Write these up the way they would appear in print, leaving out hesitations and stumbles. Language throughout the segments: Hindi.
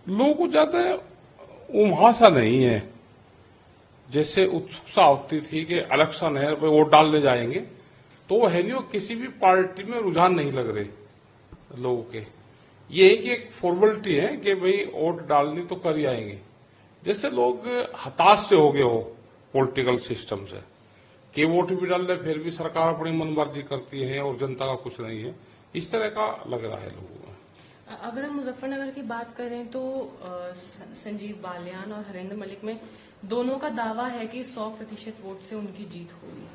लोगों को ज्यादा उम्हासा नहीं है, जैसे उत्सुकता होती थी कि इलेक्शन है भाई वोट डालने जाएंगे, तो वो है नहीं, वो किसी भी पार्टी में रुझान नहीं लग रहे लोगों के। ये है कि एक फॉर्मेलिटी है कि भाई वोट डालनी तो कर ही आएंगे। जैसे लोग हताश से हो गए हो पॉलिटिकल सिस्टम से कि वोट भी डाल रहे फिर भी सरकार अपनी मनमर्जी करती है और जनता का कुछ नहीं है, इस तरह का लग रहा है लोगों को। अगर हम मुजफ्फरनगर की बात करें तो संजीव बालियान और हरेंद्र मलिक में दोनों का दावा है कि 100% वोट से उनकी जीत होगी।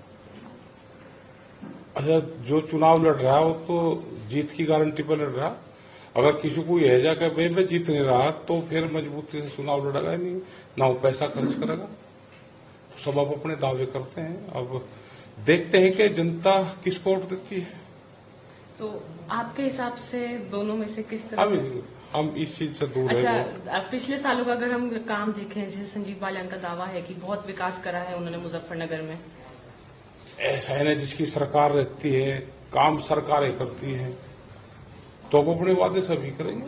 अच्छा, जो चुनाव लड़ रहा है वो तो जीत की गारंटी पर लड़ रहा। अगर किसी को यह जाकर भाई मैं जीत नहीं रहा तो फिर मजबूती से चुनाव लड़ेगा ही नहीं, ना वो पैसा खर्च करेगा। सब अब अपने दावे करते हैं, अब देखते हैं कि जनता किसको वोट देती है। तो आपके हिसाब से दोनों में से किस तरह हम इस चीज से दूर अच्छा, है। पिछले सालों का अगर हम काम देखें, जैसे संजीव बालियान का दावा है कि बहुत विकास करा है उन्होंने मुजफ्फरनगर में। ऐसा है ना, जिसकी सरकार रहती है, काम सरकारें करती हैं, तो अब अपने वादे सभी करेंगे।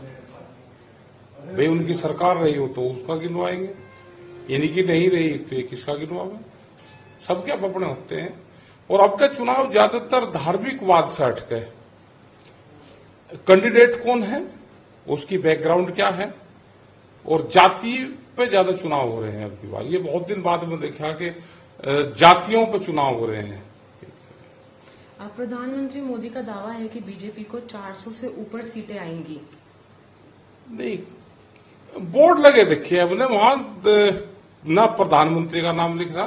भाई उनकी सरकार रही हो तो उसका गिनवाएंगे, यानी कि नहीं रही तो ये किसका गिनवाएंगे। सबके अब अपने होते हैं। और अब का चुनाव ज्यादातर धार्मिकवाद से हटके, कैंडिडेट कौन है, उसकी बैकग्राउंड क्या है, और जाति पे ज्यादा चुनाव हो रहे हैं। अब की बार ये बहुत दिन बाद में देखा कि जातियों पर चुनाव हो रहे हैं। प्रधानमंत्री मोदी का दावा है कि बीजेपी को 400 से ऊपर सीटें आएंगी। नहीं, बोर्ड लगे देखिए हमने, वहां ना प्रधानमंत्री का नाम लिख रहा,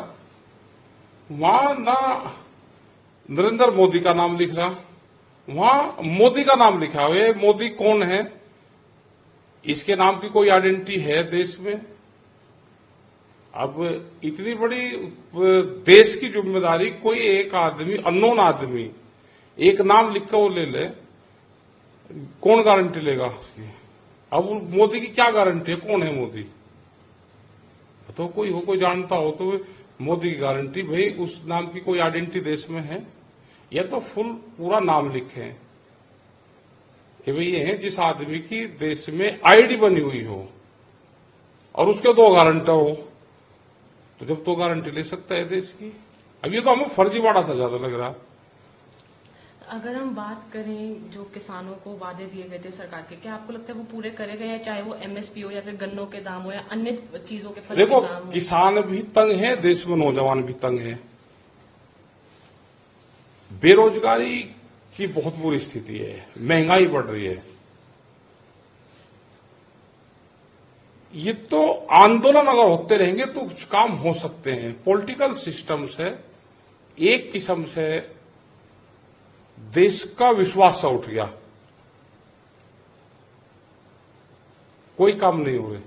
वहां ना नरेंद्र मोदी का नाम लिख रहा, वहां मोदी का नाम लिखा हुआ है। मोदी कौन है, इसके नाम की कोई आइडेंटिटी है देश में? अब इतनी बड़ी देश की जिम्मेदारी कोई एक आदमी, अननोन आदमी एक नाम लिख कर वो ले ले, कौन गारंटी लेगा? अब मोदी की क्या गारंटी है, कौन है मोदी? तो कोई हो, कोई जानता हो तो मोदी की गारंटी, भाई उस नाम की कोई आइडेंटिटी देश में है, या तो फुल पूरा नाम लिखे कि भाई ये है जिस आदमी की देश में आईडी बनी हुई हो और उसके 2 गारंटर हो, तो जब 2 गारंटी ले सकता है देश की। अब ये तो हमें फर्जीवाड़ा सा ज्यादा लग रहा। अगर हम बात करें जो किसानों को वादे दिए गए थे सरकार के, क्या आपको लगता है वो पूरे करे गए हैं, चाहे वो एमएसपी हो या फिर गन्नों के दाम हो या अन्य चीजों के फलों के दाम हो? किसान भी तंग है, देश में नौजवान भी तंग है, बेरोजगारी की बहुत बुरी स्थिति है, महंगाई बढ़ रही है। ये तो आंदोलन अगर होते रहेंगे तो कुछ काम हो सकते हैं। पॉलिटिकल सिस्टम से एक किस्म से देश का विश्वास सा उठ गया, कोई काम नहीं हुए।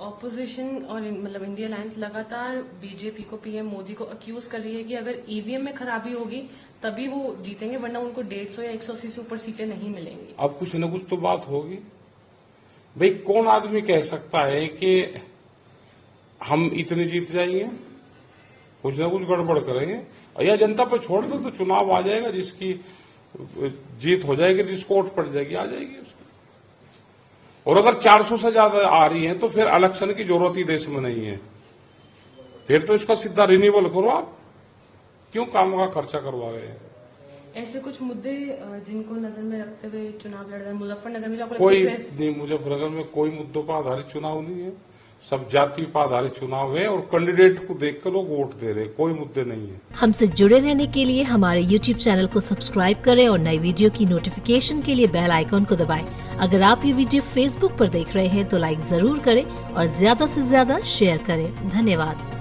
ऑपोजिशन और मतलब इंडिया अलायंस लगातार बीजेपी को, पीएम मोदी को अक्यूज कर रही है कि अगर ईवीएम में खराबी होगी तभी वो जीतेंगे, वरना उनको 150 या 180 से ऊपर सीटें नहीं मिलेंगी। अब कुछ न कुछ तो बात होगी। भाई कौन आदमी कह सकता है कि हम इतने जीत जाएंगे? कुछ ना कुछ गड़बड़ करेंगे, या जनता पर छोड़ दो तो चुनाव आ जाएगा, जिसकी जीत हो जाएगी, जिसको वोट पड़ जाएगी आ जाएगी उसको। और अगर 400 से ज्यादा आ रही है तो फिर इलेक्शन की जरूरत ही देश में नहीं है, फिर तो इसका सीधा रिन्यूअल करो। आप क्यों काम का खर्चा करवा रहे हैं? ऐसे कुछ मुद्दे जिनको नजर में रखते हुए चुनाव लड़ रहे हैं मुजफ्फरनगर में, कोई नहीं, मुजफ्फरनगर में कोई मुद्दों पर आधारित चुनाव नहीं है, सब जाति पर आधारित चुनाव है और कैंडिडेट को देखकर लोग वोट दे रहे हैं, कोई मुद्दे नहीं है। हमसे जुड़े रहने के लिए हमारे YouTube चैनल को सब्सक्राइब करें और नई वीडियो की नोटिफिकेशन के लिए बेल आइकॉन को दबाएं। अगर आप ये वीडियो Facebook पर देख रहे हैं तो लाइक जरूर करें और ज्यादा से ज्यादा शेयर करें। धन्यवाद।